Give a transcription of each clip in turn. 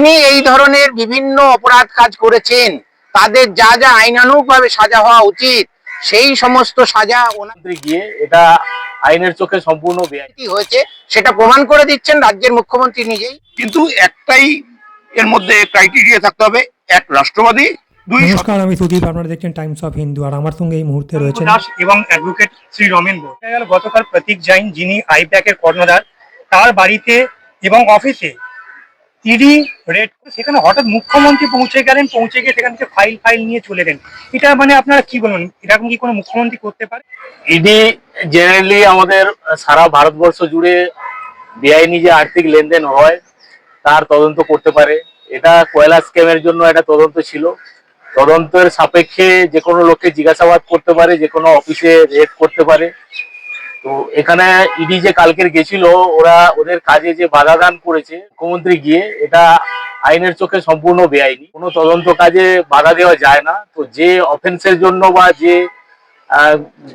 যিনি এই ধরনের বিভিন্ন অপরাধ কাজ করেছেন তাদের যা যা আইনানুগভাবে সাজা হওয়া উচিত সেই সমস্ত সাজা ওনাদের গিয়ে এটা আইনের চোখে সম্পূর্ণ বেআইনি হয়েছে সেটা প্রমাণ করে দিচ্ছেন রাজ্যের মুখ্যমন্ত্রী নিজেই। কিন্তু একটাই এর মধ্যে ক্রাইটেরিয়া থাকতে হবে, এক রাষ্ট্রবাদী, দুই। নমস্কার, আমি সুদীপ, আপনারা দেখছেন টাইমস অফ হিন্দু, আর আমার সঙ্গে এই মুহূর্তে রয়েছেন দাস এবং অ্যাডভোকেট শ্রী রমেন বোস। গতকাল প্রতীক জৈন, যিনি আইপ্যাকের কর্ণধার, তার বাড়িতে এবং অফিসে ইডি রেড, সেখানে হঠাৎ মুখ্যমন্ত্রী পৌঁছে গেলেন, পৌঁছে গিয়ে সেখান থেকে ফাইল নিয়ে চলে গেলেন। এটা মানে আপনারা কি বলবেন, এরকম কি কোনো মুখ্যমন্ত্রী করতে পারে? ইডি জেনারেলি আমাদের সারা ভারতবর্ষ জুড়ে বেআইনি যে আর্থিক লেনদেন হয় তার তদন্ত করতে পারে। এটা কয়লা স্ক্যামের জন্য একটা তদন্ত ছিল, তদন্তের সাপেক্ষে যে কোনো লোককে জিজ্ঞাসাবাদ করতে পারে, যে কোনো অফিসে রেড করতে পারে। তো এখানে ইডি যে কালকের গেছিল, ওরা ওদের কাজে যে বাধা দান করেছে মুখ্যমন্ত্রী গিয়ে, এটা আইনের চোখে সম্পূর্ণ বেআইনি। কোনো তদন্ত কাজে বাধা দেওয়া যায় না। তো যে অফেন্সের জন্য বা যে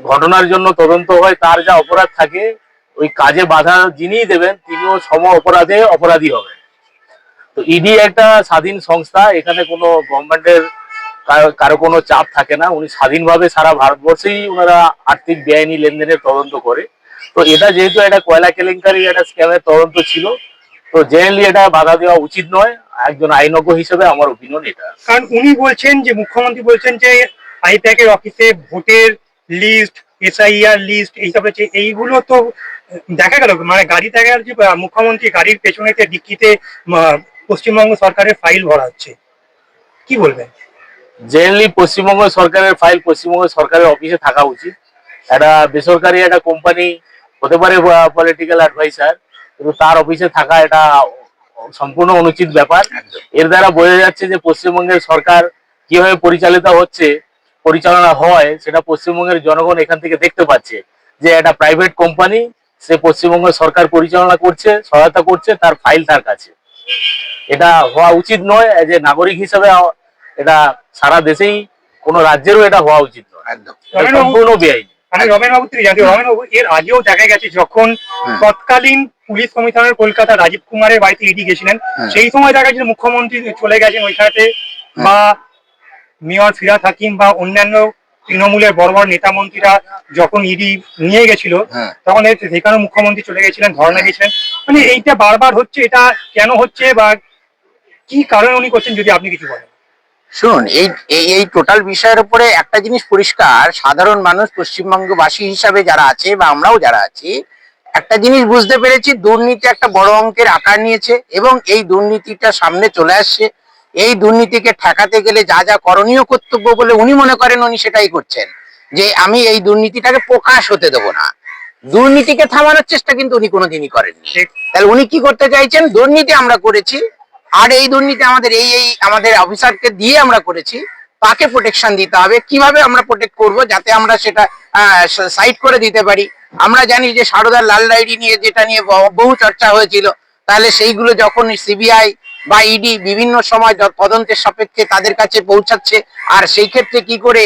ঘটনার জন্য তদন্ত হয় তার যা অপরাধ থাকে, ওই কাজে বাধা যিনিই দেবেন তিনিও সম অপরাধে অপরাধী হবেন। তো ইডি একটা স্বাধীন সংস্থা, এখানে কোনো গভর্নমেন্টের কারো কোনো চাপ থাকে না। উনি স্বাধীনভাবে সারা ভারতবর্ষেই ওনারা আর্থিক বেআইনি লেনদেনের তদন্ত করে। তো এটা যেহেতু একটা কয়লা কেলেঙ্কারি, একটা স্ক্যামের তদন্ত ছিল, তো জেনারেলি এটা বাধা দেওয়া উচিত নয়। একজন আইনজ্ঞ হিসেবে আমার ওপিনিয়ন এটা। কারণ উনি বলছেন যে, মুখ্যমন্ত্রী বলছেন যে আইপ্যাকের অফিসে ভোটের লিস্ট, এসআইআর লিস্ট এইসব রয়েছে, এইগুলো তো দেখা গেল মানে গাড়ি দেখা গেল যে মুখ্যমন্ত্রী গাড়ির পেছনেতে ডিক্কিতে পশ্চিমবঙ্গ সরকারের ফাইল ভরা হচ্ছে। কি বলবেন? জেনারেলি পশ্চিমবঙ্গ সরকারের ফাইল পশ্চিমবঙ্গ সরকারের অফিসে থাকা উচিত। একটা বেসরকারি একটা কোম্পানি হতে পারে পলিটিক্যাল অ্যাডভাইসার, কিন্তু তার অফিসে থাকা এটা সম্পূর্ণ অনুচিত ব্যাপার। এর দ্বারা বোঝা যাচ্ছে যে পশ্চিমবঙ্গের সরকার কিভাবে পরিচালনা হয় সেটা পশ্চিমবঙ্গের জনগণ এখান থেকে দেখতে পাচ্ছে, যে একটা প্রাইভেট কোম্পানি সে পশ্চিমবঙ্গের সরকার পরিচালনা করছে, সহায়তা করছে, তার ফাইল তার কাছে। এটা হওয়া উচিত নয়। যে নাগরিক হিসেবে এটা সারা দেশেই কোনো রাজ্যেরও এটা হওয়া উচিত নয়, একদম সম্পূর্ণ বেআইনি। আমি রমেন বাবু থেকে জানতে, রমেন বাবু, এর আগেও দেখা গেছে যখন তৎকালীন পুলিশ কমিশনার কলকাতা রাজীব কুমারের বাড়িতে ইডি গেছিলেন, সেই সময় দেখা যাচ্ছে মুখ্যমন্ত্রী চলে গেছেন ওইখানে, বা মেয়র ফিরহাদ হাকিম বা অন্যান্য তৃণমূলের বড় বড় নেতা মন্ত্রীরা যখন ইডি নিয়ে গেছিল, তখন সেখানে মুখ্যমন্ত্রী চলে গেছিলেন, ধর্ণা গেছিলেন। মানে এইটা বারবার হচ্ছে, এটা কেন হচ্ছে বা কি কারণে উনি করছেন, যদি আপনি কিছু বলেন। শুনুন, এই টোটাল বিষয়ের উপরে একটা জিনিস পরিষ্কার, সাধারণ মানুষ পশ্চিমবঙ্গবাসী হিসাবে যারা আছে বা আমরাও যারা আছি, একটা জিনিস বুঝতে পেরেছি, দুর্নীতি একটা বড় অঙ্কের আকার নিয়েছে এবং এই দুর্নীতিটা সামনে চলে আসছে। এই দুর্নীতিকে ঠেকাতে গেলে যা যা করণীয় কর্তব্য বলে উনি মনে করেন, উনি সেটাই করছেন, যে আমি এই দুর্নীতিটাকে প্রকাশ হতে দেবো না। দুর্নীতিকে থামানোর চেষ্টা কিন্তু উনি কোনোদিনই করেননি। তাহলে উনি কি করতে চাইছেন? দুর্নীতি আমরা করেছি, আর এই দুর্নীতি আমাদের অফিসারকে দিয়ে আমরা করেছি, তাকে প্রোটেকশন দিতে হবে। কিভাবে আমরা প্রোটেক্ট করব যাতে আমরা সেটা সাইড করে দিতে পারি? আমরা জানি যে সারদার লাল ডায়েরি নিয়ে, যেটা নিয়ে বহু চর্চা হয়েছিল, তাহলে সেইগুলো যখন সিবিআই বা ইডি বিভিন্ন সময় তদন্তের সাপেক্ষে তাদের কাছে পৌঁছাচ্ছে, আর সেই ক্ষেত্রে কি করে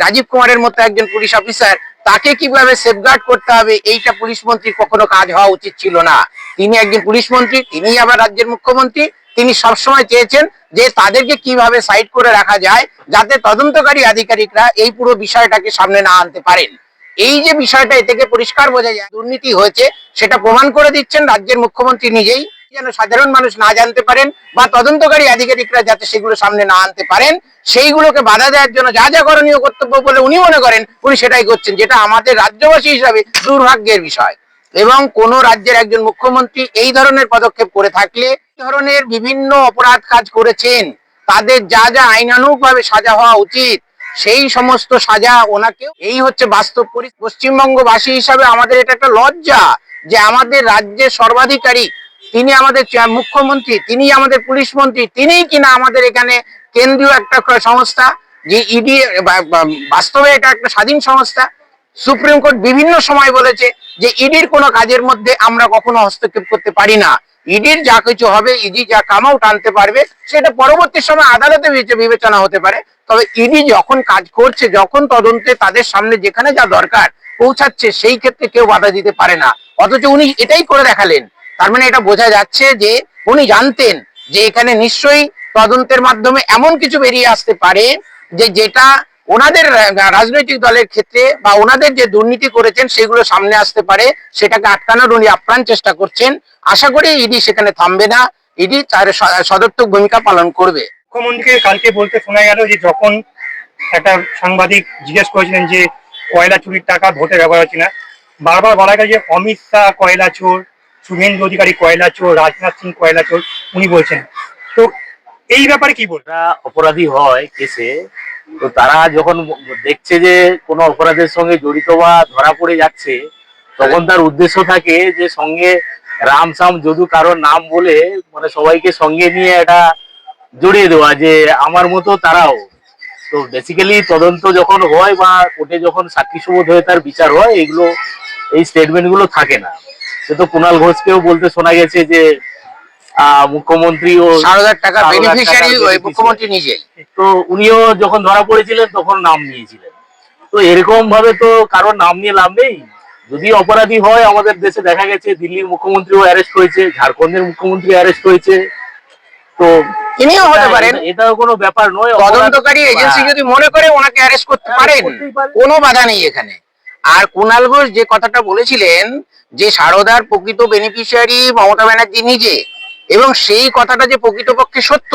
রাজীব কুমারের মতো একজন পুলিশ অফিসার, তাকে কিভাবে সেফগার্ড করতে হবে, এইটা পুলিশ মন্ত্রীর কখনো কাজ হওয়া উচিত ছিল না। তিনি একজন পুলিশ মন্ত্রী, তিনি আবার রাজ্যের মুখ্যমন্ত্রী, তিনি সবসময় চেয়েছেন যে তাদেরকে কিভাবে সাইড করে রাখা যায় যাতে তদন্তকারী আধিকারিকরা এই পুরো বিষয়টাকে সামনে না আনতে পারেন। এই যে বিষয়টা, এ থেকে পরিষ্কার বোঝা যায় দুর্নীতি হয়েছে, সেটা প্রমাণ করে দিচ্ছেন রাজ্যের মুখ্যমন্ত্রী নিজেই, যেন সাধারণ মানুষ না জানতে পারেন বা তদন্তকারী আধিকারিকরা যাতে সেগুলো সামনে না আনতে পারেন, সেইগুলোকে বাধা দেওয়ার জন্য যা যা করণীয় কর্তব্য বলে উনি মনে করেন, উনি সেটাই করছেন, যেটা আমাদের রাজ্যবাসী হিসাবে দুর্ভাগ্যের বিষয়। এবং কোন রাজ্যের একজন মুখ্যমন্ত্রী এই ধরনের পদক্ষেপ করে থাকলে, এই ধরনের বিভিন্ন অপরাধ কাজ করেছেন তাদের যা যা আইনানুগভাবে সাজা হওয়া উচিত সেই সমস্ত সাজা ওনাকেও। এই হচ্ছে বাস্তব পরিস্থিতি। পশ্চিমবঙ্গবাসী হিসাবে আমাদের এটা একটা লজ্জা যে আমাদের রাজ্যের সর্বাধিকারী তিনি আমাদের মুখ্যমন্ত্রী, তিনি আমাদের পুলিশ মন্ত্রী, তিনিই কিনা আমাদের এখানে কেন্দ্রীয় একটা সংস্থা, যে ইডি বাস্তবে এটা একটা স্বাধীন সংস্থা। সুপ্রিম কোর্ট বিভিন্ন সময় বলেছে যে ইডির কোনো কাজের মধ্যে আমরা কখনো হস্তক্ষেপ করতে পারি না। ইডির যা কিছু হবে, ইডি যা কাম আউট আনতে পারবে, সেটা পরবর্তী সময় আদালতে বিবেচনা হতে পারে। তবে ইডি যখন কাজ করছে, যখন তদন্তে তাদের সামনে যেখানে যা দরকার পৌঁছাচ্ছে, সেই ক্ষেত্রে কেউ বাধা দিতে পারে না। অথচ উনি এটাই করে দেখালেন। তার মানে এটা বোঝা যাচ্ছে যে উনি জানতেন যে এখানে নিশ্চয়ই তদন্তের মাধ্যমে এমন কিছু বেরিয়ে আসতে পারে যে যেটা ওনাদের রাজনৈতিক দলের ক্ষেত্রে বা ওনাদের যে দুর্নীতি করেছেন সেগুলো সামনে আসতে পারে, সেটাকে আটকানোর উনি আপ্রাণ চেষ্টা করছেন। আশা করি ইডি সেখানে থামবে না, ইডি তার সদর্থক ভূমিকা পালন করবে। মুখ্যমন্ত্রীকে কালকে বলতে শোনা গেল যে যখন একটা সাংবাদিক জিজ্ঞেস করেছিলেন যে কয়লা চুরির টাকা ভোটে ব্যবহার হচ্ছে না, বারবার বলা গেল যে অমিত শাহ কয়লা চোর, শুভেন্দু অধিকারী কয়লা চোর, রাজনাথ সিং কয়লা চোর উনি বলছেন। তো এই ব্যাপারে কি বলবেন? যারা অপরাধী হয় কেসে, তো তারা যখন দেখছে যে কোনো অপরাধের সঙ্গে জড়িত বা ধরা পড়ে যাচ্ছে, তখন তার উদ্দেশ্য থাকে যে সঙ্গে রাম সাম যদু কারোর নাম বলে মানে সবাইকে সঙ্গে নিয়ে এটা জড়িয়ে দেওয়া যে আমার মতো তারাও। তো বেসিক্যালি তদন্ত যখন হয় বা কোর্টে যখন সাক্ষী সুবোধ হয়ে তার বিচার হয়, এগুলো এই স্টেটমেন্ট গুলো থাকে না। সে তো কুণাল ঘোষকেও বলতে শোনা গেছে যে মুখ্যমন্ত্রী ও সারদার টাকা সারদার বেনিফিশিয়ারি টাকার beneficiary। মুখ্যমন্ত্রী নিজেই। তো উনিও যখন ধরা পড়েছিলেন তখন নাম নিয়েছিলেন। তো এরকম ভাবে তো কারোর নাম নিয়ে লাভ নেই। যদি অপরাধী হয়, আমাদের দেশে দেখা গেছে দিল্লির মুখ্যমন্ত্রীও অ্যারেস্ট হয়েছে, ঝাড়খণ্ডের মুখ্যমন্ত্রী অ্যারেস্ট হয়েছে। তো তিনিও হতে পারেন, এটাও কোনো ব্যাপার নয়। তদন্তকারী এজেন্সি যদি মনে করে ওনাকে অ্যারেস্ট করতে পারেন, কোনো বাধা নেই এখানে। আর কুণাল ঘোষ যে কথাটা বলেছিলেন যে সারদার প্রকৃত বেনিফিশিয়ারি মমতা ব্যানার্জি নিজে, এবং সেই কথাটা যে প্রকৃতপক্ষে সত্য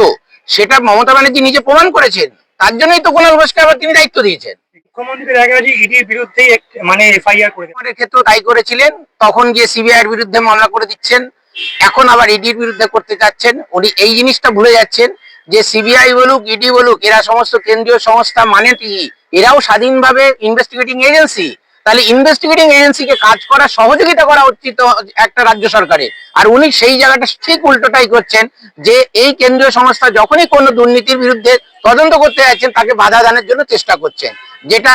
সেটা মমতা ব্যানার্জি নিজে প্রমাণ করেছেন, তার জন্যই তো কুণাল ঘোষকে আবার তিনি দায়িত্ব দিয়েছেন। মুখ্যমন্ত্রী দেখা গেছে ইডির বিরুদ্ধে মানে এফআইআর করে আমাদের ক্ষেত্রেও তাই করেছিলেন, তখন গিয়ে সিবিআই এর বিরুদ্ধে মামলা করে দিচ্ছেন, এখন আবার ইডির বিরুদ্ধে করতে যাচ্ছেন। উনি এই জিনিসটা ভুলে যাচ্ছেন যে সিবিআই বলুক ইডি বলুক এরা সমস্ত কেন্দ্রীয় সংস্থা, মানে কি এরাও স্বাধীনভাবে ইনভেস্টিগেটিং এজেন্সি। তাহলে ইনভেস্টিগেটিং এজেন্সিকে কাজ করার সহযোগিতা করা উচিত একটা রাজ্য সরকারের। আর উনি সেই জায়গাটা ঠিক উল্টোটাই করছেন, যে এই কেন্দ্রীয় সংস্থা যখনই কোনো দুর্নীতির বিরুদ্ধে তদন্ত করতে যাচ্ছেন তাকে বাধা দানের জন্য চেষ্টা করছেন, যেটা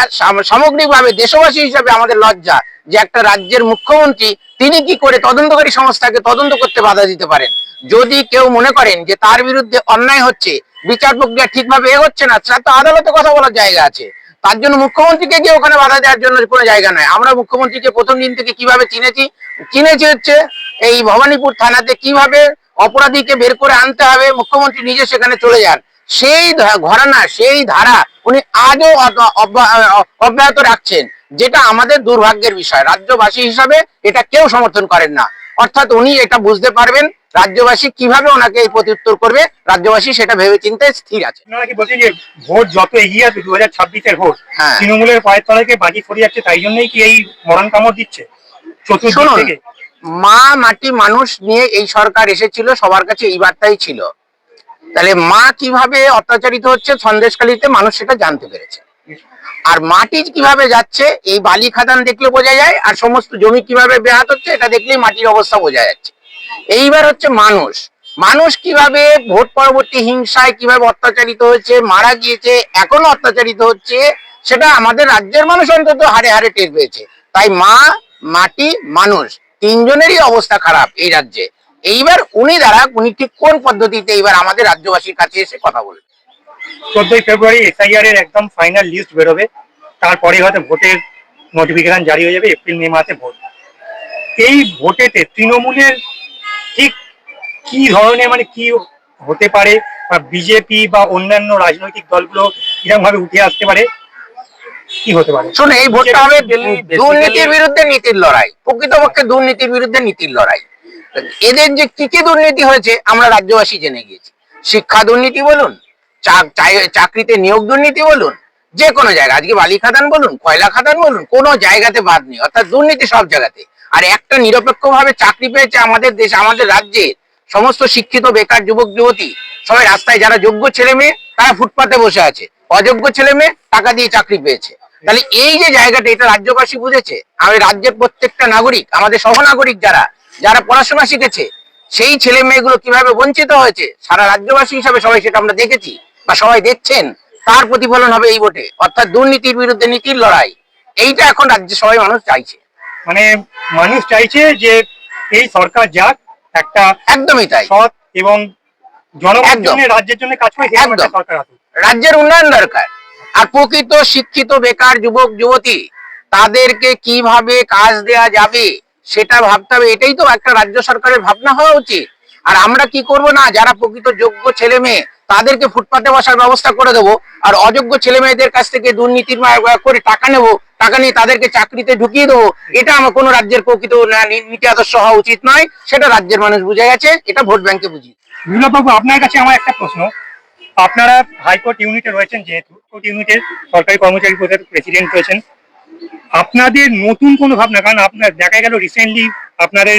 সামগ্রিকভাবে দেশবাসী হিসাবে আমাদের লজ্জা যে একটা রাজ্যের মুখ্যমন্ত্রী তিনি কি করে তদন্তকারী সংস্থাকে তদন্ত করতে বাধা দিতে পারেন। যদি কেউ মনে করেন যে তার বিরুদ্ধে অন্যায় হচ্ছে, বিচার প্রক্রিয়া ঠিকভাবে এগোচ্ছে না, তার তো আদালতে কথা বলার জায়গা আছে। তার জন্য মুখ্যমন্ত্রীকে গিয়ে ওখানে বাধা দেওয়ার জন্য কোনো জায়গা নয়। আমরা মুখ্যমন্ত্রীকে প্রথম দিন থেকে কিভাবে চিনেছি হচ্ছে এই ভবানীপুর থানাতে কিভাবে অপরাধীকে বের করে আনতে হবে, মুখ্যমন্ত্রী নিজে সেখানে চলে যান। সেই ঘরানা, সেই ধারা উনি আজও অব্যাহত রাখছেন, যেটা আমাদের দুর্ভাগ্যের বিষয়। রাজ্যবাসী হিসাবে এটা কেউ সমর্থন করেন না। অর্থাৎ উনি এটা বুঝতে পারবেন রাজ্যবাসী কিভাবে ওনাকে এই প্রত্যুত্তর করবে, রাজ্যবাসী সেটা ভেবে চিন্তে স্থির আছে। আপনারা কি বলছেন যে ভোট যত এগিয়ে আসবে 2026-এর ভোট, হ্যাঁ। তৃণমূলের পায়ের তলাকে বাজি সরিয়ে যাচ্ছে, তাই জন্যই কি এই মরণ কামড় দিচ্ছে চতুর্দিক শুনুন, থেকে? মা মাটি মানুষ নিয়ে এই সরকার এসেছিল, সবার কাছে এই বার্তাই ছিল। তাহলে মা কিভাবে অত্যাচারিত হচ্ছে সন্দেশখালীতে মানুষ সেটা জানতে পেরেছে। আর মাটি কিভাবে যাচ্ছে এই বালি খাদান দেখলে বোঝা যায়, আর সমস্ত জমি কিভাবে বেহাত হচ্ছে এটা দেখলেই মাটির অবস্থা বোঝা যাচ্ছে। এইবার হচ্ছে মানুষ কিভাবে ভোট পরবর্তী হিংসায় কিভাবে অত্যাচারিত হয়েছে, মারা গিয়েছে, এখনো অত্যাচারিত হচ্ছে, সেটা আমাদের রাজ্যের মানুষ অন্তত হারে হারে টের পেয়েছে। তাই মা, মাটি, মানুষ তিনজনেরই অবস্থা খারাপ এই রাজ্যে। এইবার উনি ঠিক কোন পদ্ধতিতে এইবার আমাদের রাজ্যবাসীর কাছে এসে কথা বলবেন। 14ই ফেব্রুয়ারি এসআইআর এর একদম ফাইনাল লিস্ট বেরোবে, তারপরে হয়তো ভোটের নোটিফিকেশন জারি হয়ে যাবে, এপ্রিল মে মাসে ভোট। এই ভোটেতে তৃণমূলের ঠিক কি ধরনের মানে কি হতে পারে, বা বিজেপি বা অন্যান্য রাজনৈতিক দলগুলো কিরকম ভাবে উঠে আসতে পারে, কি হতে পারে? শুনে এই ভোটটা হবে দুর্নীতির বিরুদ্ধে নীতির লড়াই, প্রকৃতপক্ষে দুর্নীতির বিরুদ্ধে নীতির লড়াই। এদের যে কি কি দুর্নীতি হয়েছে আমরা রাজ্যবাসী জেনে গিয়েছি। শিক্ষা দুর্নীতি বলুন, চাকরিতে নিয়োগ দুর্নীতি বলুন, যে কোনো জায়গায়, আজকে বালি খাদান বলুন, কয়লা খাদান বলুন, কোনো জায়গাতে বাদ নেই, অর্থাৎ দুর্নীতি সব জায়গাতে। আর একটা নিরপেক্ষভাবে চাকরি পেয়েছে আমাদের দেশ, আমাদের রাজ্যে সমস্ত শিক্ষিত বেকার যুবক যুবতী সবাই রাস্তায়, যারা যোগ্য ছেলে মেয়ে তারা ফুটপাতে বসে আছে, অযোগ্য ছেলে মেয়ে টাকা দিয়ে চাকরি পেয়েছে। তাহলে এই যে জায়গাটা, এটা রাজ্যবাসী বুঝেছে। আমি রাজ্যের প্রত্যেকটা নাগরিক, আমাদের সহনাগরিক যারা যারা পড়াশোনা শিখেছে, সেই ছেলে মেয়েগুলো কিভাবে বঞ্চিত হয়েছে সারা রাজ্যবাসী হিসাবে সবাই সেটা আমরা দেখেছি বা সবাই দেখছেন। তার প্রতিফলন হবে এই ভোটে, অর্থাৎ দুর্নীতির বিরুদ্ধে নীতির লড়াই। এইটা এখন রাজ্যে সবাই মানুষ চাইছে, মানে মানুষ চাইছে যে এই সরকার যাক, একটা একদমই তাই, সৎ এবং জনগণের একদম। জন্য, রাজ্যের জন্য কাজ করে সেরকম একটা সরকার আসুক। রাজ্যের উন্নয়ন দরকার। আর প্রকৃত শিক্ষিত বেকার যুবক যুবতী তাদেরকে কিভাবে কাজ দেয়া যাবে সেটা ভাবতে হবে, এটাই তো একটা রাজ্য সরকারের ভাবনা হওয়া উচিত। আর আমরা কি করব না, যারা প্রকৃত যোগ্য ছেলে মেয়ে তাদেরকে ফুটপাতে বসার ব্যবস্থা করে দেবো, আর অযোগ্য ছেলে মেয়েদের কাছ থেকে দুর্নীতির করে টাকা নেবো, টাকা নিয়ে তাদেরকে চাকরিতে ঢুকিয়ে দেবো। এটা আমার কোনো রাজ্যের প্রকৃত নীতি আদর্শ হওয়া উচিত নয়। সেটা রাজ্যের মানুষ বুঝে গেছে, এটা ভোট ব্যাংকে বুঝি। বিপ্লব বাবু, আপনার কাছে আমার একটা প্রশ্ন। আপনারা হাইকোর্ট ইউনিটে রয়েছেন, যেহেতু কোর্ট ইউনিটের সরকারি কর্মচারী পদের প্রেসিডেন্ট রয়েছেন, আপনাদের নতুন কোনো ভাবনা, কারণ আপনার দেখা গেল রিসেন্টলি আপনাদের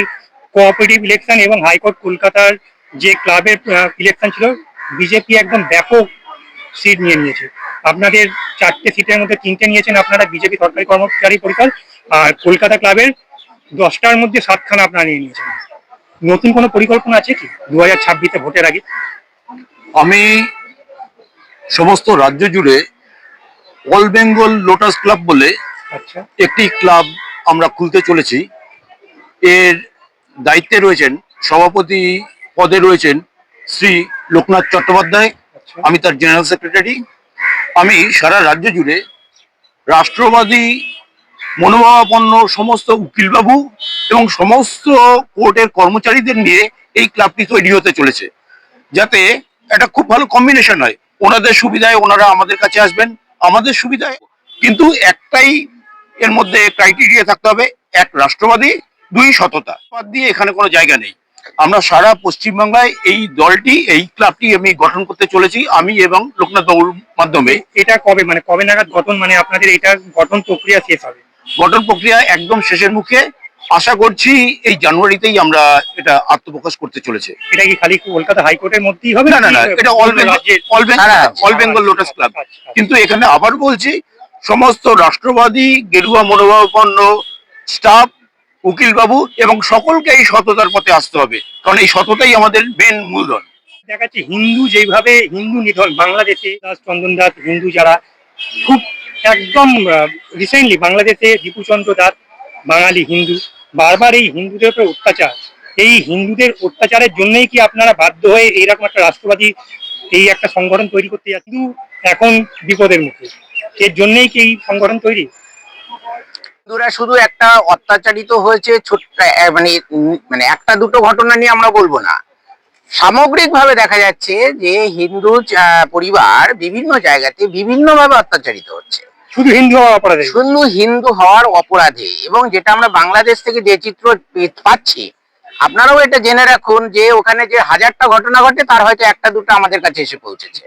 কোঅপারেটিভ ইলেকশন এবং হাইকোর্ট কলকাতার যে ক্লাবের ইলেকশন ছিল, বিজেপি একদম ব্যাপক সিট নিয়ে নিয়েছে। আপনাদের 4টে সিটের মধ্যে 3টে নিয়েছেন আপনারা বিজেপি সরকারি কর্মচারী পরিষদ, আর কলকাতা ক্লাবের 10টার মধ্যে 7খানা আপনারা নিয়ে নিয়েছেন। নতুন কোনো পরিকল্পনা আছে কি 2026-এ ভোটের আগে? আমি সমস্ত রাজ্য জুড়ে অল বেঙ্গল লোটাস ক্লাব বলে আচ্ছা একটি ক্লাব আমরা খুলতে চলেছি। এর দায়িত্বে রয়েছেন, সভাপতি পদে রয়েছেন শ্রী লোকনাথ চট্টোপাধ্যায়, আচ্ছা আমি তার জেনারেল সেক্রেটারি। আমি সারা রাজ্য জুড়ে রাষ্ট্রবাদী মনোভাবাপন্ন সমস্ত উকিলবাবু এবং সমস্ত কোর্টের কর্মচারীদের নিয়ে এই ক্লাবটি তৈরি হতে চলেছে, যাতে একটা খুব ভালো কম্বিনেশন হয়। ওনাদের সুবিধায় ওনারা আমাদের কাছে আসবেন, আমাদের সুবিধায়। কিন্তু একটাই এর মধ্যে ক্রাইটেরিয়া থাকতে হবে, এক রাষ্ট্রবাদী, দুই সততা। বাদ দিয়ে এখানে কোনো জায়গা নেই। আমরা সারা পশ্চিমবাংলায় এই দলটি, এই ক্লাবটি আমি গঠন করতে চলেছি, আমি এবং লোকনাথ বাবুর মাধ্যমে। এটা কবে, মানে কবে নাগাদ গঠন, মানে আপনাদের এটা গঠন প্রক্রিয়া শেষ হবে? গঠন প্রক্রিয়া একদম শেষের মুখে, আশা করছি এই জানুয়ারিতেই আমরা এটা আত্মপ্রকাশ করতে চলেছে। এটা কি খালি কলকাতা হাইকোর্টের মধ্যেই হবে? না না না, এটা অল বেঙ্গল লোটাস ক্লাব। আচ্ছা। কিন্তু এখানে আবার বলছি, সমস্ত রাষ্ট্রবাদী গেরুয়া মনোভাবাপন্ন স্টাফ, উকিল বাবু এবং সকলকে এই সততার পথে আসতে হবে, কারণ এই সততাই আমাদের মেন মূলধন। দেখা যাচ্ছে হিন্দু যেভাবে হিন্দু নিধন বাংলাদেশে, দাস চন্দন দাস হিন্দু যারা খুব একদম রিসেন্টলি বাংলাদেশে দীপুচন্দ্র দাস বাঙালি হিন্দু, বারবার এই হিন্দুদের উপর অত্যাচার, এই হিন্দুদের অত্যাচারের জন্যই কি আপনারা বাধ্য হয়ে এইরকম একটা রাষ্ট্রবাদী এই একটা সংগঠন তৈরি করতে যাচ্ছে? কিন্তু এখন বিপদের মুখে, এর জন্যই কি এই সংগঠন তৈরি? হিন্দুরা শুধু একটা অত্যাচারিত হয়েছে ছোট্ট মানে একটা দুটো ঘটনা নিয়ে আমরা বলবো না, সামগ্রিকভাবে দেখা যাচ্ছে যে হিন্দু পরিবার বিভিন্ন জায়গাতে বিভিন্নভাবে অত্যাচারিত হচ্ছে, শুধু হিন্দু হওয়ার অপরাধে। শুধু হিন্দু হওয়ার অপরাধে। এবং যেটা আমরা বাংলাদেশ থেকে যে চিত্র পাচ্ছি, আপনারাও এটা জেনে রাখুন যে ওখানে যে 1000টা ঘটনা ঘটে তার হয়তো একটা দুটো আমাদের কাছে এসে পৌঁছেছে,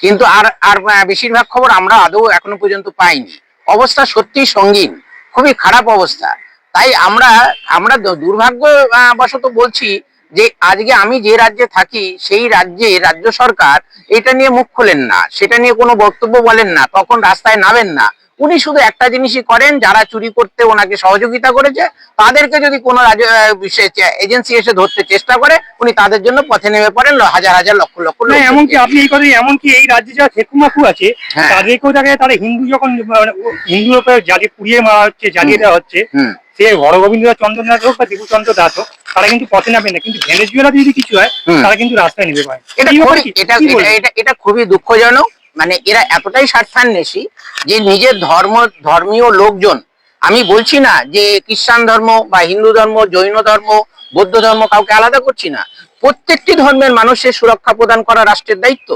কিন্তু আর আর বেশিরভাগ খবর আমরা আদৌ এখনো পর্যন্ত পাইনি। অবস্থা সত্যি সঙ্গীন, খুবই খারাপ অবস্থা। তাই আমরা আমরা দুর্ভাগ্যবশত বলছি যে আজকে আমি যে রাজ্যে থাকি সেই রাজ্যে রাজ্য সরকার এটা নিয়ে মুখ খোলেন না, সেটা নিয়ে কোনো বক্তব্য বলেন না, তখন রাস্তায় নামেন না। উনি শুধু একটা জিনিসই করেন, যারা চুরি করতে ওনাকে সহযোগিতা করেছে তাদেরকে যদি কোনো এজেন্সি এসে ধরতে চেষ্টা করে, উনি তাদের জন্য পথে নেমে পড়েন হাজার হাজার লক্ষ লক্ষ লোক। এমনকি আপনি এই কথা, এমনকি এই রাজ্যে যারা ঠেকুমাকু আছে হ্যাঁ। তাদেরকেও দেখা যায়, তারা হিন্দু যখন হিন্দুর উপরে জ্বালিয়ে পুড়িয়ে মারা হচ্ছে, জ্বালিয়ে দেওয়া হচ্ছে, সে হরগোবিন্দ চন্দ্র দাস হোক বা দীপুচন্দ্র দাস হোক, তারা কিন্তু পথে নামে না। কিন্তু ভেনেজুয়েলা যদি কিছু হয় তারা কিন্তু রাস্তায় নেমে পায়। এটা খুবই দুঃখজনক। মানে এরা এতটাই স্বার্থান্বেষী যে নিজের ধর্মীয় লোকজন, আমি বলছি না যে খ্রিস্টান ধর্ম বা হিন্দু ধর্ম, জৈন ধর্ম, বৌদ্ধ ধর্ম, কাউকে আলাদা করছি না, প্রত্যেকটি ধর্মের মানুষের সুরক্ষা প্রদান করা রাষ্ট্রের দায়িত্ব।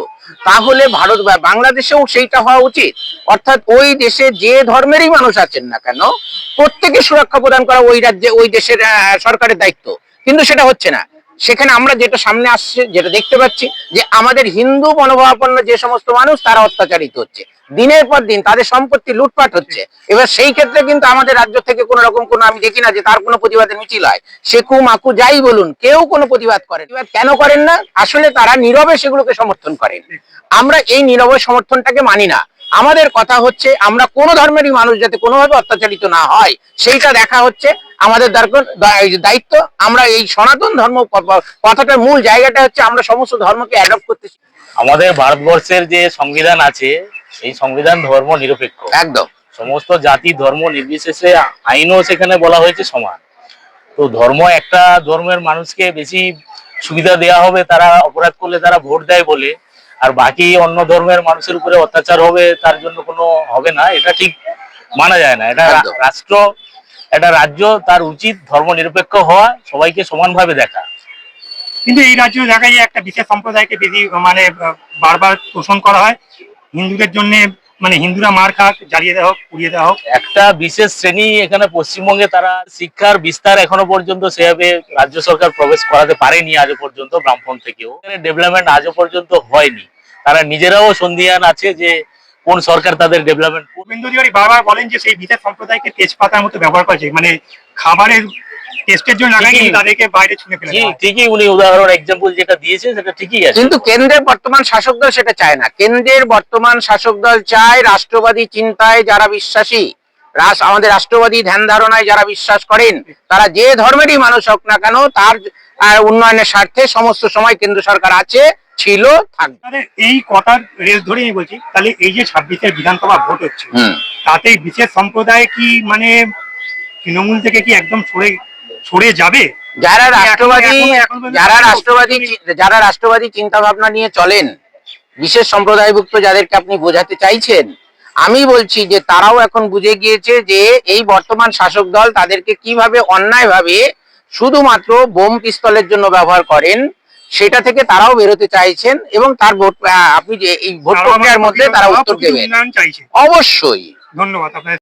তাহলে ভারত বা বাংলাদেশেও সেইটা হওয়া উচিত। অর্থাৎ ওই দেশে যে ধর্মেরই মানুষ আছেন না কেন, প্রত্যেকে সুরক্ষা প্রদান করা ওই রাজ্যে ওই দেশের সরকারের দায়িত্ব। কিন্তু সেটা হচ্ছে না। সেখানে আমরা যেটা সামনে আসছে, যেটা দেখতে পাচ্ছি, যে আমাদের হিন্দু মনোভাবাপন্ন যে সমস্ত মানুষ তারা অত্যাচারিত হচ্ছে, দিনের পর দিন তাদের সম্পত্তি লুটপাট হচ্ছে। এবার সেই ক্ষেত্রে কিন্তু আমাদের রাজ্য থেকে কোন রকম কোনো, আমি দেখি না যে তার কোনো প্রতিবাদের মিছিল হয়। শেখু মাকু যাই বলুন, কেউ কোনো প্রতিবাদ করেন। কেন করেন না? আসলে তারা নীরবে সেগুলোকে সমর্থন করেন। আমরা এই নীরব সমর্থনটাকে মানি না। আমাদের কথা হচ্ছে আমরা কোন ধর্মেরই মানুষ যাতে কোনোভাবে অত্যাচারিত না হয় সেইটা দেখা হচ্ছে আমাদের দায়িত্ব। আমরা এই সনাতন ধর্ম কথাটার মূল জায়গাটা হচ্ছে আমরা সমস্ত ধর্মকে অ্যাডপ্ট করতেছি। আমাদের ভারতবর্ষের যে সংবিধান আছে, এই সংবিধান ধর্ম নিরপেক্ষ, একদম সমস্ত জাতি ধর্ম নির্বিশেষে আইনও সেখানে বলা হয়েছে সমান। তো ধর্ম, একটা ধর্মের মানুষকে বেশি সুবিধা দেওয়া হবে তারা অপরাধ করলে, তারা ভোট দেয় বলে, আর বাকি অন্য ধর্মের মানুষের উপরে অত্যাচার হবে তার জন্য কোনো হবে না, এটা ঠিক মানা যায় না। এটা রাষ্ট্র, একটা রাজ্য, তার উচিত ধর্ম নিরপেক্ষ হওয়া, সবাইকে সমানভাবে দেখা। কিন্তু এই রাজ্যে দেখা যায় একটা বিশেষ সম্প্রদায়কে বেশি মানে বারবার তোষণ করা হয় হিন্দুদের জন্য, মানে হিন্দুরা মার খাক, জ্বালিয়ে দেওয়া হোক, পুড়িয়ে দেওয়া হোক। একটা বিশেষ শ্রেণী এখানে পশ্চিমবঙ্গে, তারা শিক্ষার বিস্তার এখনো পর্যন্ত সেভাবে রাজ্য সরকার প্রবেশ করাতে পারেনি আজও পর্যন্ত। ব্রাহ্মণ থেকেও ডেভেলপমেন্ট আজও পর্যন্ত হয়নি। তারা নিজেরাও সন্দিহান আছে যে কোন সরকার তাদের ডেভেলপমেন্ট। গোবিন্দ তিওয়ারি বারবার বলেন যে সেই বিশেষ সম্প্রদায়কে তেজপাতার মতো ব্যবহার করেছে, মানে খাবারের টেস্টের জন্য লাগায়, কিন্তু তাদেরকে বাইরে ছুঁড়ে ফেলে দেওয়া হয়। ঠিকই উনি উদাহরণ এক্সাম্পল যেটা দিয়েছে সেটা ঠিকই আছে। কিন্তু কেন্দ্রের বর্তমান শাসক দল সেটা চায় না। কেন্দ্রের বর্তমান শাসক দল চায় রাষ্ট্রবাদী চিন্তায় যারা বিশ্বাসী, আমাদের রাষ্ট্রবাদী ধ্যান ধারণায় যারা বিশ্বাস করেন, তারা যে ধর্মেরই মানুষ হোক না কেন, তার উন্নয়নের স্বার্থে সমস্ত সময় কেন্দ্র সরকার আছে, ছিল, থাকবে। তাহলে এই কথার রেস ধরে আমি বলছি, তাহলে এই যে 26-এর বিধানসভা ভোট হচ্ছে, তাতে বিশেষ সম্প্রদায় কি মানে তৃণমূল থেকে কি একদম সরে যাবে? যারা রাষ্ট্রবাদী এখন পর্যন্ত যারা রাষ্ট্রবাদী চিন্তা ভাবনা নিয়ে চলেন, বিশেষ সম্প্রদায়ভুক্ত যাদেরকে আপনি বোঝাতে চাইছেন, আমি বলছি যে তারাও এখন বুঝে গিয়েছে যে এই বর্তমান শাসক দল তাদেরকে কিভাবে অন্যায়ভাবে শুধুমাত্র বোম পিস্তলের জন্য ব্যবহার করেন, সেটা থেকে তারাও বেরোতে চাইছেন। এবং তার ভোট, আপনি যে এই ভোট প্রক্রিয়ার মধ্যে তারা উত্তর দেবেন উন্নয়ন চাইছে। অবশ্যই। ধন্যবাদ আপনার।